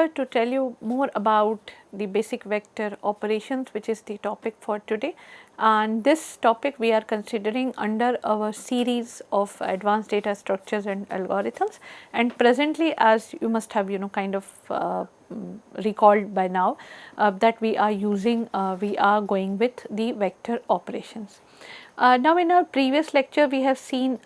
here to tell you more about the basic vector operations, which is the topic for today. And this topic we are considering under our series of advanced data structures and algorithms. And presently, as you must have kind of recalled by now, that we are using, we are going with the vector operations. Now in our previous lecture we have seen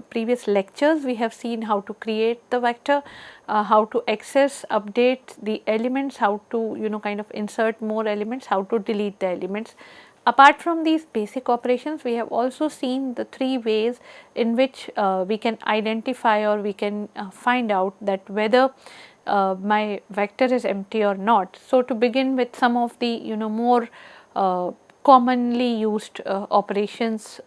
previous lectures we have seen how to create the vector, how to access, update the elements, how to kind of insert more elements, how to delete the elements. Apart from these basic operations, we have also seen the three ways in which we can identify or we can find out that whether my vector is empty or not. So to begin with some of the more commonly used operations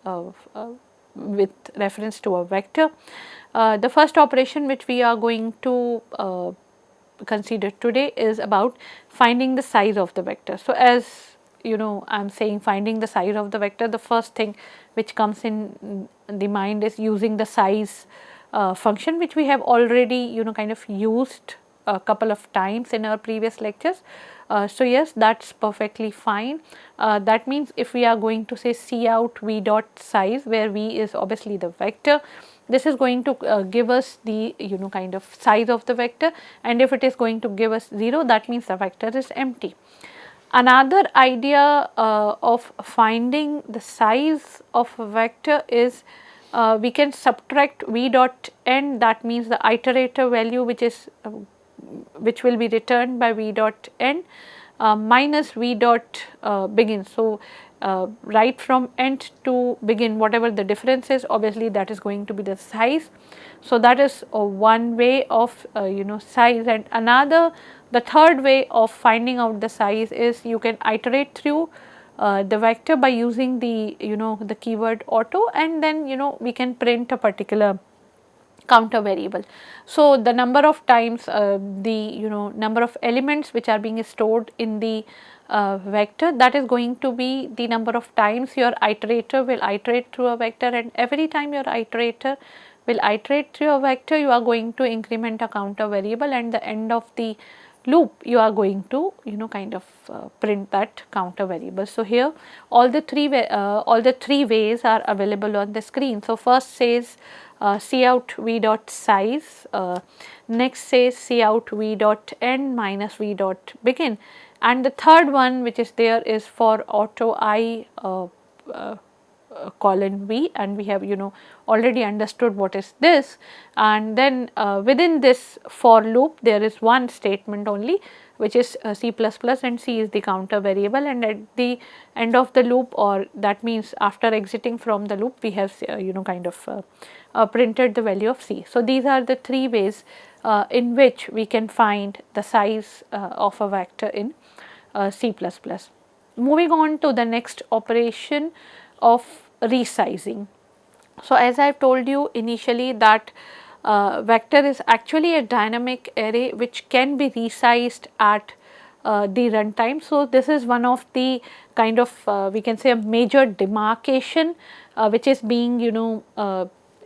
with reference to a vector. The first operation which we are going to consider today is about finding the size of the vector. So as I am saying finding the size of the vector, the first thing which comes in the mind is using the size function, which we have already kind of used a couple of times in our previous lectures. So yes, that is perfectly fine. That means if we are going to say cout v dot size, where v is obviously the vector, this is going to give us the kind of size of the vector, and if it is going to give us 0, that means the vector is empty. Another idea of finding the size of a vector is we can subtract v dot end, that means the iterator value which will be returned by v dot end minus v dot begin. So right from end to begin, whatever the difference is, obviously that is going to be the size. So that is one way of size. And the third way of finding out the size is you can iterate through the vector by using the the keyword auto, and then we can print a particular counter variable. So the number of times the number of elements which are being stored in the vector, that is going to be the number of times your iterator will iterate through a vector, and every time your iterator will iterate through a vector, you are going to increment a counter variable, and the end of the loop you are going to kind of print that counter variable. So here all the three ways are available on the screen. So first says cout v dot size, next says cout v dot end minus v dot begin, and the third one which is there is for auto I colon v, and we have already understood what is this. And then within this for loop there is one statement only, which is C++, and C is the counter variable, and at the end of the loop, or that means after exiting from the loop, we have kind of printed the value of C. So these are the three ways in which we can find the size of a vector in C++. Moving on to the next operation of resizing. So as I have told you initially that vector is actually a dynamic array which can be resized at the runtime. So this is one of the kind of we can say a major demarcation which is being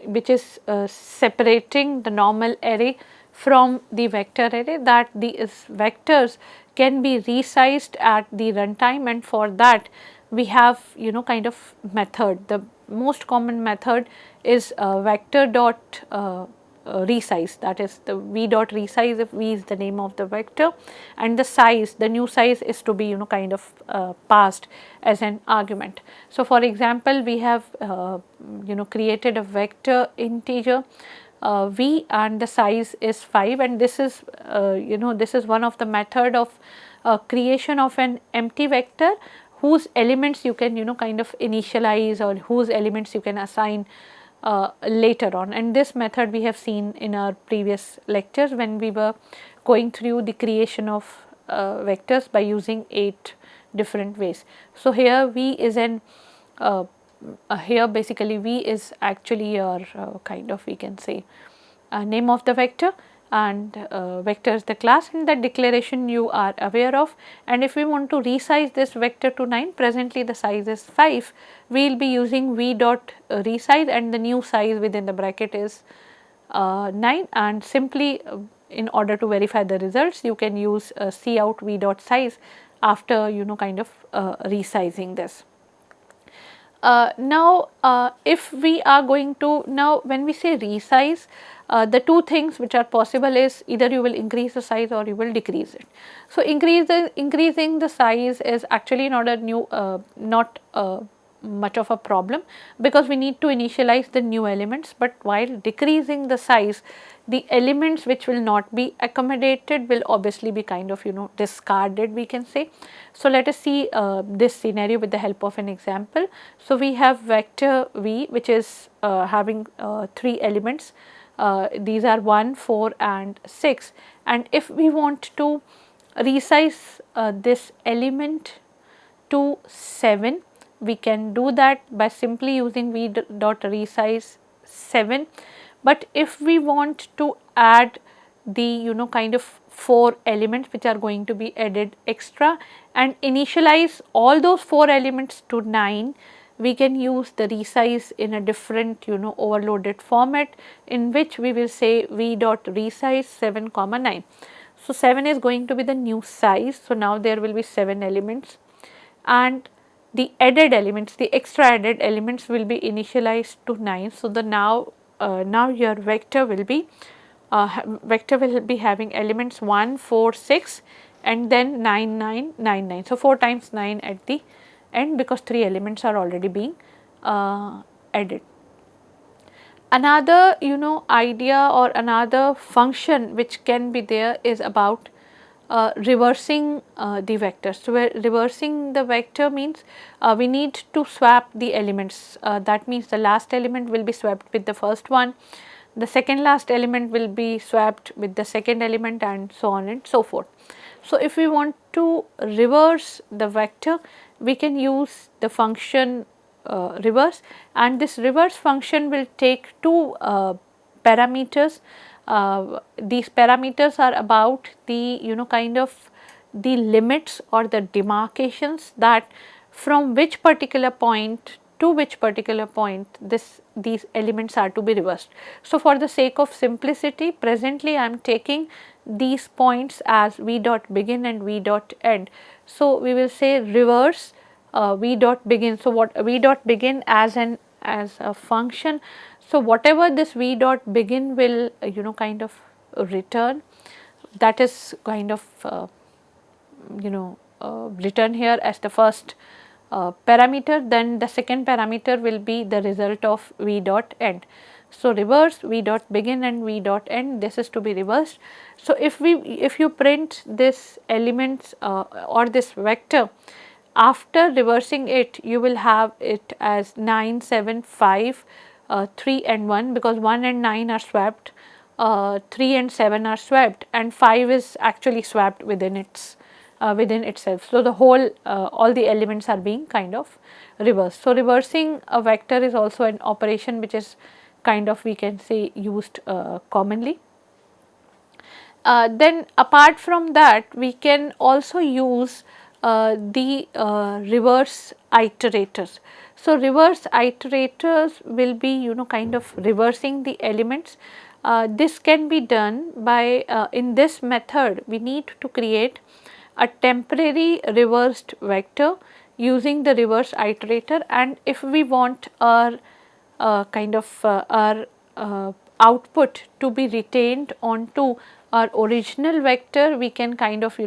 which is separating the normal array from the vector array, that these vectors can be resized at the runtime, and for that we have kind of method. The most common method is vector dot resize, that is the v dot resize if v is the name of the vector, and the size, the new size is to be kind of passed as an argument. So for example, we have created a vector integer v, and the size is 5, and this is this is one of the method of creation of an empty vector whose elements you can kind of initialize, or whose elements you can assign later on. And this method we have seen in our previous lectures when we were going through the creation of vectors by using 8 different ways. So here v is an here basically v is actually your kind of, we can say, name of the vector, and vector is the class, and that declaration you are aware of. And if we want to resize this vector to 9, presently the size is 5, we will be using v dot resize, and the new size within the bracket is 9, and simply in order to verify the results, you can use cout v dot size after kind of resizing this. Now, if we are going to, now when we say resize, the two things which are possible is either you will increase the size or you will decrease it. So, increasing the size is actually not a new, not much of a problem, because we need to initialize the new elements, but while decreasing the size, the elements which will not be accommodated will obviously be kind of discarded, we can say. So, let us see this scenario with the help of an example. So, we have vector v which is having 3 elements, these are 1, 4 and 6, and if we want to resize this element to 7, we can do that by simply using v dot resize 7. But if we want to add the kind of 4 elements which are going to be added extra and initialize all those 4 elements to 9, we can use the resize in a different overloaded format, in which we will say v dot resize 7 comma 9. So, 7 is going to be the new size. So, now there will be 7 elements, and the added elements, the extra added elements will be initialized to 9. So, the now your vector will be having elements 1, 4, 6 and then 9, 9, 9, 9. So, 4 times 9 at the end, because 3 elements are already being added. Another idea or another function which can be there is about reversing the vector. So, reversing the vector means we need to swap the elements, that means the last element will be swapped with the first one, the second last element will be swapped with the second element, and so on and so forth. So, if we want to reverse the vector, we can use the function reverse, and this reverse function will take 2 parameters. These parameters are about the kind of the limits or the demarcations, that from which particular point to which particular point these elements are to be reversed. So, for the sake of simplicity, presently I am taking these points as v dot begin and v dot end. So, we will say reverse v dot begin. So, what v dot begin as a function. So, whatever this v dot begin will kind of return, that is kind of return here as the first parameter, then the second parameter will be the result of v dot end. So, reverse v dot begin and v dot end, this is to be reversed. So, if you print this elements or this vector, after reversing it, you will have it as 9, 7, 5, 3 and 1, because 1 and 9 are swapped, 3 and 7 are swapped, and 5 is actually swapped within itself. So, the whole all the elements are being kind of reversed. So, reversing a vector is also an operation which is kind of, we can say, used commonly. Then apart from that, we can also use the reverse iterators. So, reverse iterators will be kind of reversing the elements. This can be done by in this method we need to create a temporary reversed vector using the reverse iterator, and if we want our output to be retained onto our original vector, we can kind of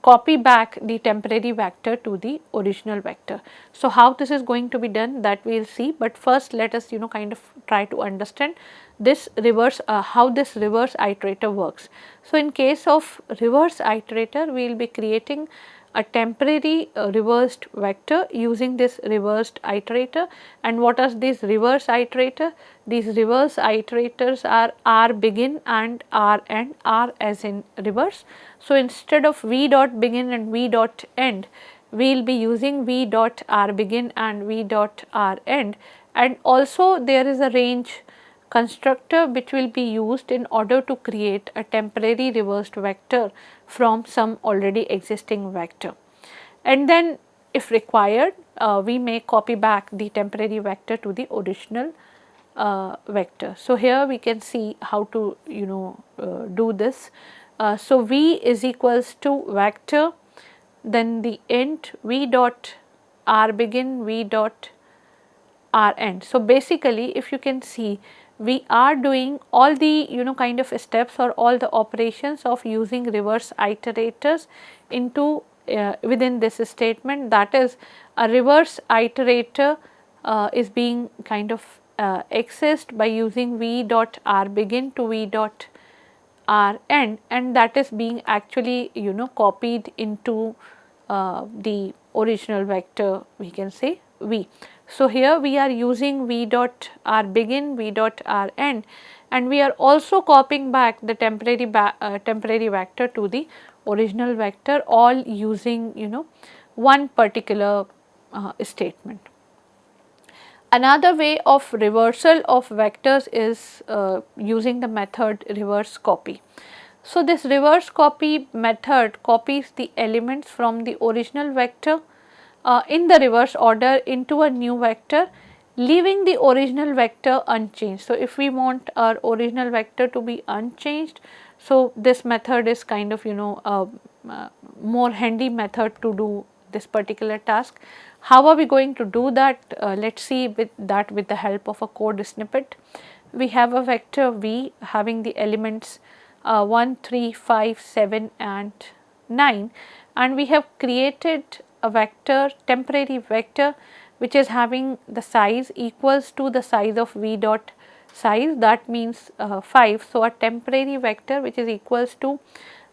copy back the temporary vector to the original vector. So, how this is going to be done, that we will see, but first let us kind of try to understand this reverse how this reverse iterator works. So, in case of reverse iterator, we will be creating a temporary reversed vector using this reversed iterator. And what are these reverse iterator? These reverse iterators are r begin and r end, r as in reverse. So, instead of v dot begin and v dot end, we will be using v dot r begin and v dot r end, and also there is a range constructor which will be used in order to create a temporary reversed vector from some already existing vector. And then if required, we may copy back the temporary vector to the original vector. So here we can see how to do this. So v is equals to vector, then the int v dot r begin, v dot r end. So basically if you can see, we are doing all the kind of steps or all the operations of using reverse iterators into within this statement. That is, a reverse iterator is being kind of accessed by using v dot r begin to v dot r end, and that is being actually copied into the original vector, we can say v. So here we are using v dot r begin, v dot r end, and we are also copying back the temporary vector to the original vector, all using one particular statement. Another way of reversal of vectors is using the method reverse copy. So this reverse copy method copies the elements from the original vector in the reverse order into a new vector, leaving the original vector unchanged. So if we want our original vector to be unchanged, so this method is kind of a more handy method to do this particular task. How are we going to do that? Let us see with the help of a code snippet. We have a vector v having the elements 1, 3, 5, 7 and 9, and we have created a vector, temporary vector, which is having the size equals to the size of v dot size, that means 5. So a temporary vector which is equals to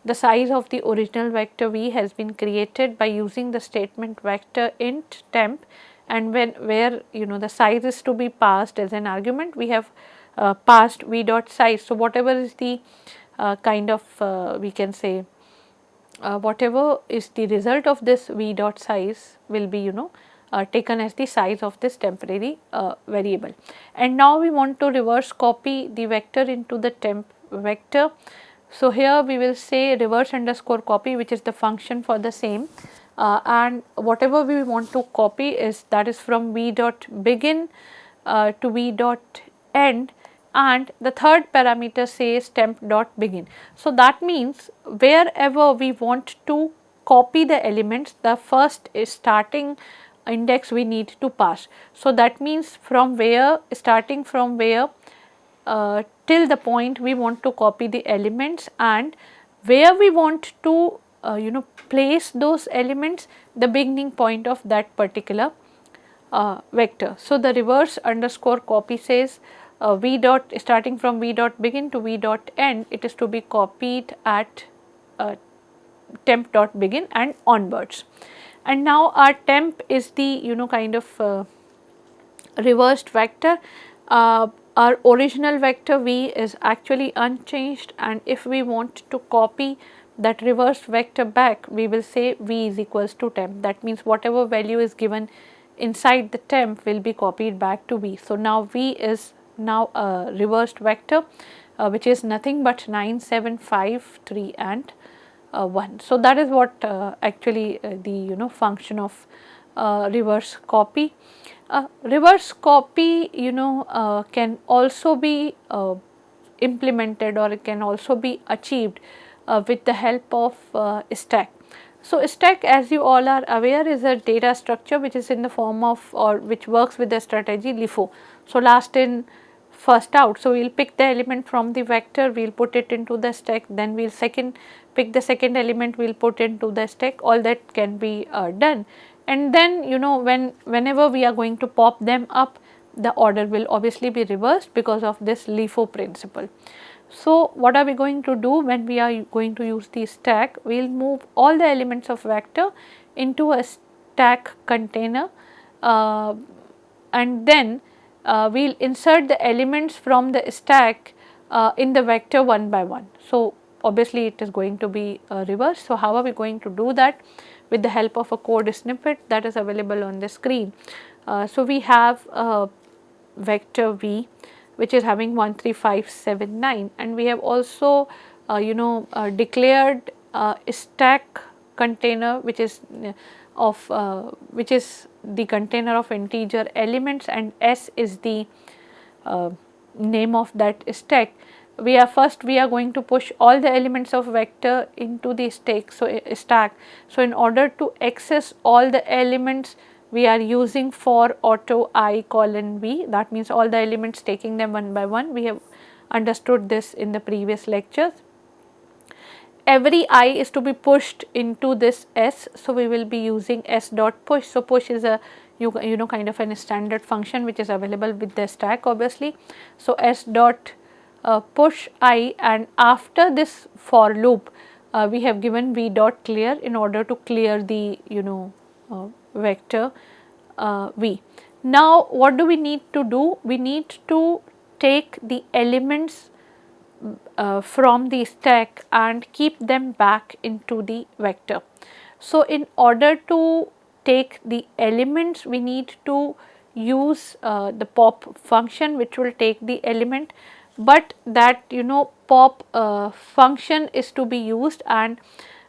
the size of the original vector v has been created by using the statement vector int temp, and where the size is to be passed as an argument, we have passed v dot size. So whatever is the kind of we can say whatever is the result of this v dot size will be taken as the size of this temporary variable. And now we want to reverse copy the vector into the temp vector. So here we will say reverse underscore copy, which is the function for the same, and whatever we want to copy is from v dot begin to v dot end, and the third parameter says temp dot begin. So that means wherever we want to copy the elements, the first starting index we need to pass. So that means from where, starting from where till the point we want to copy the elements, and where we want to place those elements, the beginning point of that particular vector. So the reverse underscore copy says v dot starting from v dot begin to v dot end, it is to be copied at temp dot begin and onwards. And now our temp is the kind of reversed vector. Our original vector v is actually unchanged, and if we want to copy that reversed vector back, we will say v is equals to temp. That means whatever value is given inside the temp will be copied back to v. So now v is now a reversed vector which is nothing but 9, 7, 5, 3 and 1. So that is what actually the function of reverse copy. Reverse copy can also be implemented, or it can also be achieved with the help of stack. So stack, as you all are aware, is a data structure which is in the form of, or which works with the strategy LIFO. So last in first out. So we will pick the element from the vector, we will put it into the stack, then we will pick the second element, we will put into the stack. All that can be done, and then whenever we are going to pop them up, the order will obviously be reversed because of this LIFO principle. So what are we going to do when we are going to use the stack? We will move all the elements of vector into a stack container, and then we will insert the elements from the stack in the vector one by one. So obviously it is going to be reversed. So how are we going to do that? With the help of a code snippet that is available on the screen. So we have vector v which is having 1, 3, 5, 7, 9, and we have also declared a stack container which is the container of integer elements, and S is the name of that stack, we are going to push all the elements of vector into the stack. So in order to access all the elements, we are using for auto I colon v, that means all the elements, taking them one by one. We have understood this in the previous lectures. Every I is to be pushed into this S, so we will be using S dot push. So push is a kind of a standard function which is available with the stack obviously. So S dot push I, and after this for loop we have given v dot clear in order to clear the vector v. Now what do we need to do? We need to take the elements from the stack and keep them back into the vector. So in order to take the elements, we need to use the pop function which will take the element, but that pop function is to be used, and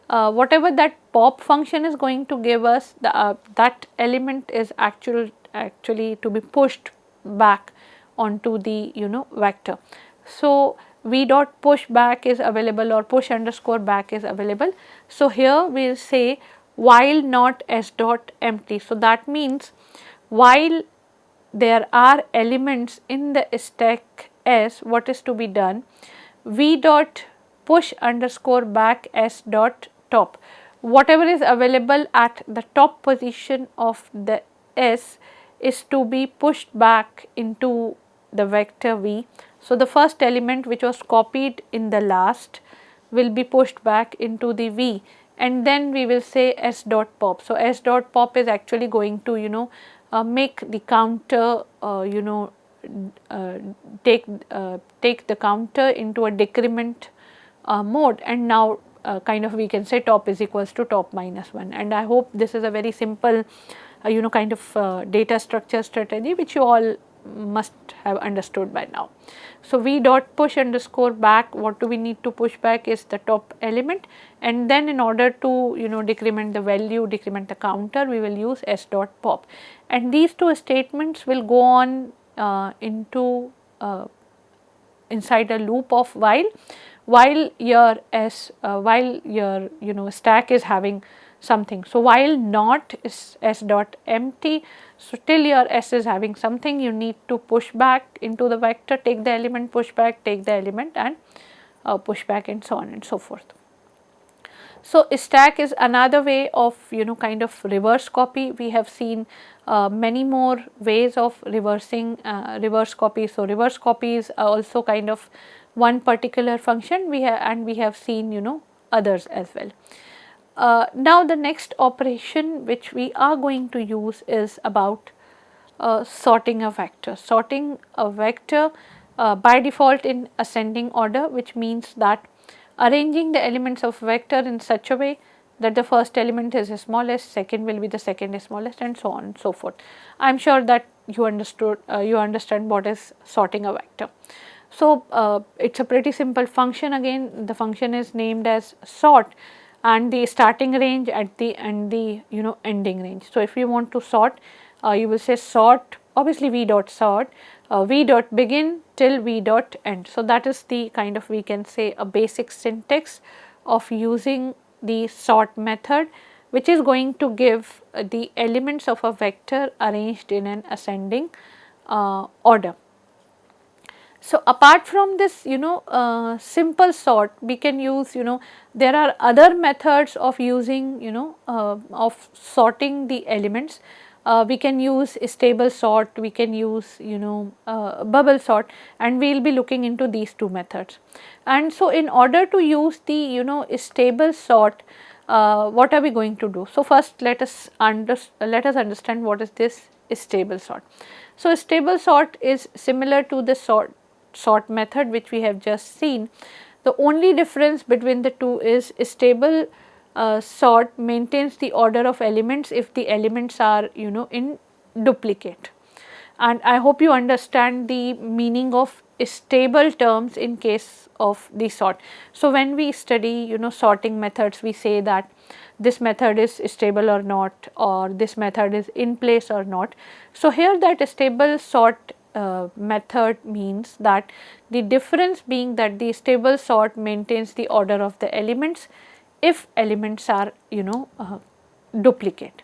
whatever that pop function is going to give us, that element is actually to be pushed back onto the vector. So v dot push back is available, or push underscore back is available. So here we will say while not S dot empty. So that means while there are elements in the stack S, what is to be done? V dot push underscore back S dot top. Whatever is available at the top position of the S is to be pushed back into the vector v. So the first element which was copied in the last will be pushed back into the v, and then we will say S dot pop. So S dot pop is actually going to make the counter take the counter into a decrement mode, and now kind of we can say top is equals to top minus 1, and I hope this is a very simple kind of data structure strategy which you all must have understood by now. So v dot push underscore back, what do we need to push back is the top element, and then in order to decrement the value, decrement the counter, we will use S dot pop, and these two statements will go on into inside a loop of while your stack is having something. So while not is S dot empty, so till your S is having something, you need to push back into the vector, take the element, push back, take the element, and push back, and so on and so forth. So stack is another way of kind of reverse copy. We have seen many more ways of reversing reverse copy. So reverse copies are also kind of one particular function we have seen others as well. Now the next operation which we are going to use is about sorting a vector. Sorting a vector by default in ascending order, which means that arranging the elements of vector in such a way that the first element is the smallest, second will be the second smallest, and so on and so forth. I am sure that you understand what is sorting a vector. So it is a pretty simple function. Again, the function is named as sort, and the starting range and the ending range. So if you want to sort, you will say sort, obviously v dot sort, v dot begin till v dot end. So that is the kind of, we can say, a basic syntax of using the sort method, which is going to give the elements of a vector arranged in an ascending order. So apart from this simple sort, we can use there are other methods of using of sorting the elements. We can use stable sort, we can use bubble sort, and we will be looking into these two methods. And so in order to use the stable sort, what are we going to do? So first let us understand what is this stable sort. So stable sort is similar to the sort method which we have just seen. The only difference between the two is stable sort maintains the order of elements if the elements are in duplicate, and I hope you understand the meaning of stable terms in case of the sort. So when we study sorting methods, we say that this method is stable or not, or this method is in place or not. So here that stable sort method means that the difference being that the stable sort maintains the order of the elements if elements are duplicate.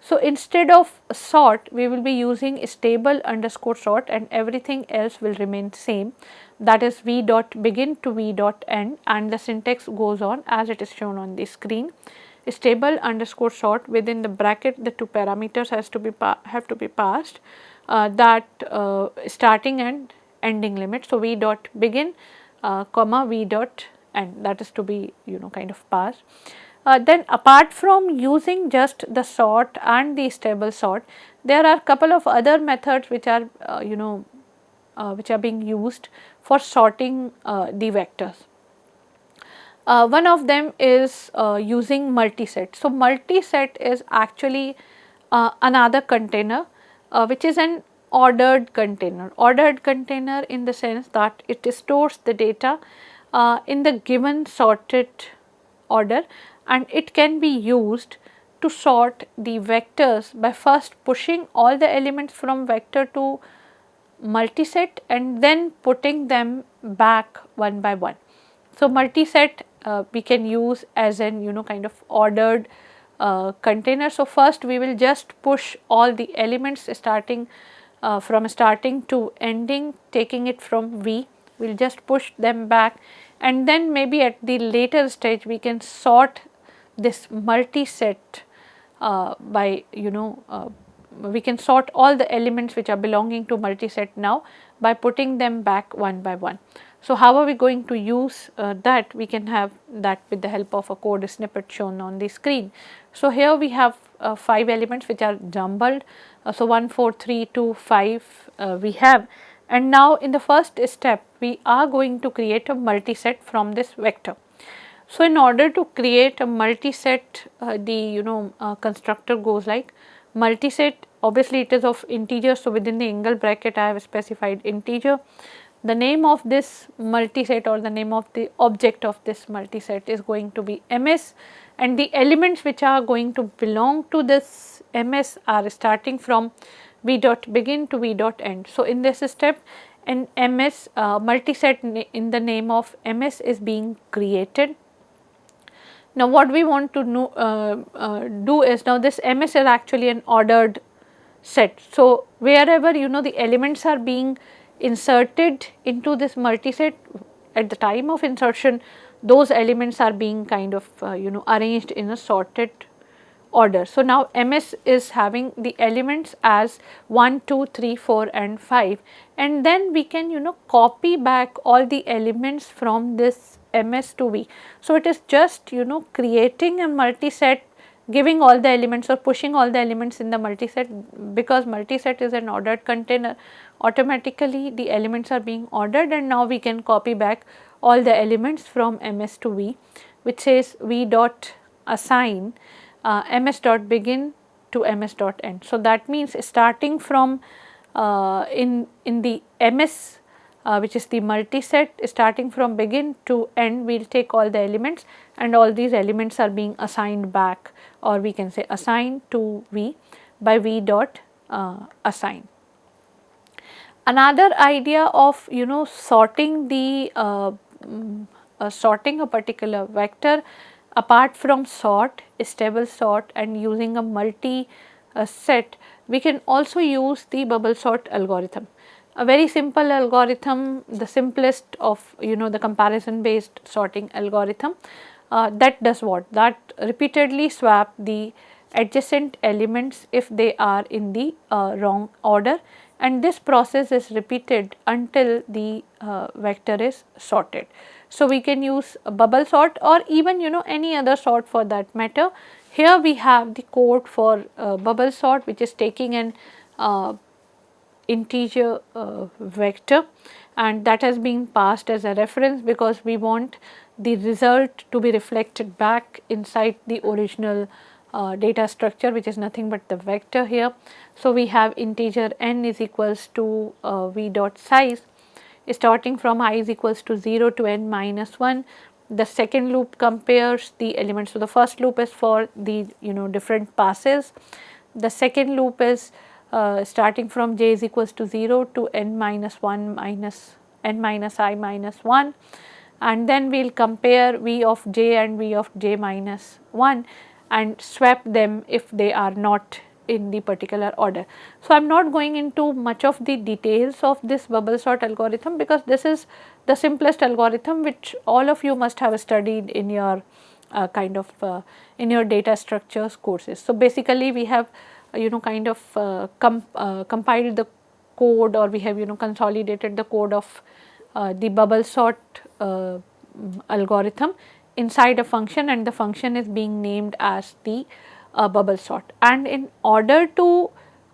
So, instead of sort we will be using stable underscore sort and everything else will remain same, that is v dot begin to v dot end, and the syntax goes on as it is shown on the screen. Stable underscore sort, within the bracket the two parameters have to be passed, that starting and ending limit. So, v dot begin comma v dot end, that is to be kind of passed. Then apart from using just the sort and the stable sort, there are couple of other methods which are which are being used for sorting the vectors. One of them is using multiset. So, multiset is actually another container which is an ordered container. Ordered container in the sense that it stores the data in the given sorted order, and it can be used to sort the vectors by first pushing all the elements from vector to multiset and then putting them back one by one. So, multiset we can use as an kind of ordered container. So, first we will just push all the elements starting from starting to ending, taking it from V, we will just push them back, and then maybe at the later stage we can sort this multi-set by we can sort all the elements which are belonging to multi-set now by putting them back one by one. So, how are we going to use that? We can have that with the help of a code snippet shown on the screen. So, here we have 5 elements which are jumbled. So, 1, 4, 3, 2, 5 we have, and now in the first step we are going to create a multi-set from this vector. So, in order to create a multi-set, the constructor goes like multi-set, obviously it is of integer. So, within the angle bracket I have specified integer. The name of this multi-set or the name of the object of this multi-set is going to be ms, and the elements which are going to belong to this ms are starting from v dot begin to v dot end. So, in this step an ms multi-set in the name of ms is being created. Now, what we want to do is, now this ms is actually an ordered set. So, wherever the elements are being inserted into this multi-set, at the time of insertion those elements are being kind of arranged in a sorted order. So, now ms is having the elements as 1, 2, 3, 4 and 5, and then we can copy back all the elements from this ms to v. So, it is just creating a multi-set, giving all the elements or pushing all the elements in the multi-set, because multi-set is an ordered container, automatically the elements are being ordered, and now we can copy back all the elements from ms to v, which says v dot assign ms dot begin to ms dot end. So, that means starting from in the ms which is the multi-set, starting from begin to end we will take all the elements, and all these elements are being assigned back, or we can say assigned to v by v dot assign. Another idea of sorting the sorting a particular vector, apart from sort, stable sort and using a multi set, we can also use the bubble sort algorithm. A very simple algorithm, the simplest of the comparison based sorting algorithm, that does what? That repeatedly swap the adjacent elements if they are in the wrong order, and this process is repeated until the vector is sorted. So, we can use a bubble sort or even any other sort for that matter. Here we have the code for bubble sort, which is taking an integer vector, and that has been passed as a reference because we want the result to be reflected back inside the original data structure, which is nothing but the vector here. So, we have integer n is equals to v dot size starting from I is equals to 0 to n minus 1. The second loop compares the elements. So, the first loop is for the different passes. The second loop is starting from j is equals to 0 to n minus 1 minus n minus I minus 1, and then we will compare v of j and v of j minus 1 and swap them if they are not in the particular order. So, I am not going into much of the details of this bubble sort algorithm, because this is the simplest algorithm which all of you must have studied in your in your data structures courses. So, basically we have kind of compiled the code, or we have consolidated the code of the bubble sort algorithm inside a function, and the function is being named as the bubble sort. And in order to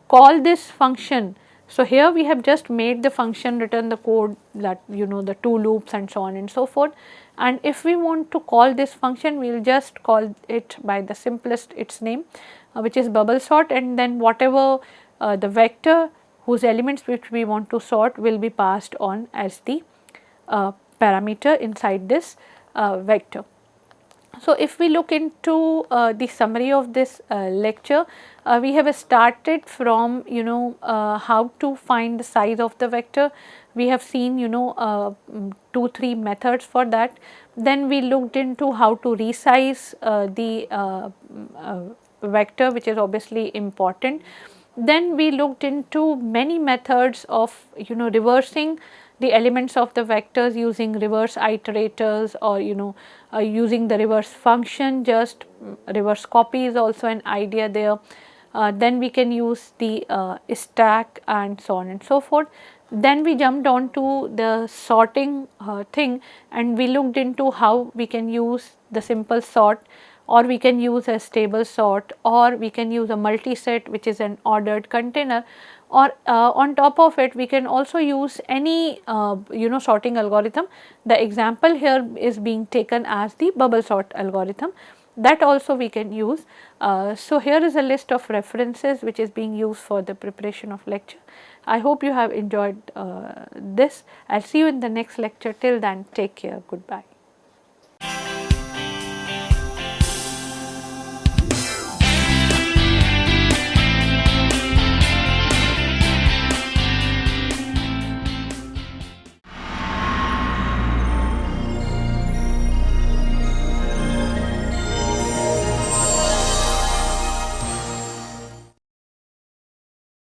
call this function, so here we have just made the function, written the code, that the 2 loops and so on and so forth. And if we want to call this function, we will just call it by the simplest its name, which is bubble sort, and then whatever the vector whose elements which we want to sort will be passed on as the parameter inside this vector. So, if we look into the summary of this lecture, we have started from how to find the size of the vector. We have seen 2-3 methods for that. Then we looked into how to resize the vector, which is obviously important. Then we looked into many methods of reversing the elements of the vectors using reverse iterators, or using the reverse function. Just reverse copy is also an idea there. Then we can use the stack and so on and so forth. Then we jumped on to the sorting thing, and we looked into how we can use the simple sort, or we can use a stable sort, or we can use a multi-set, which is an ordered container, or on top of it we can also use any sorting algorithm. The example here is being taken as the bubble sort algorithm, that also we can use. So, here is a list of references which is being used for the preparation of lecture. I hope you have enjoyed this. I will see you in the next lecture. Till then, take care. Goodbye.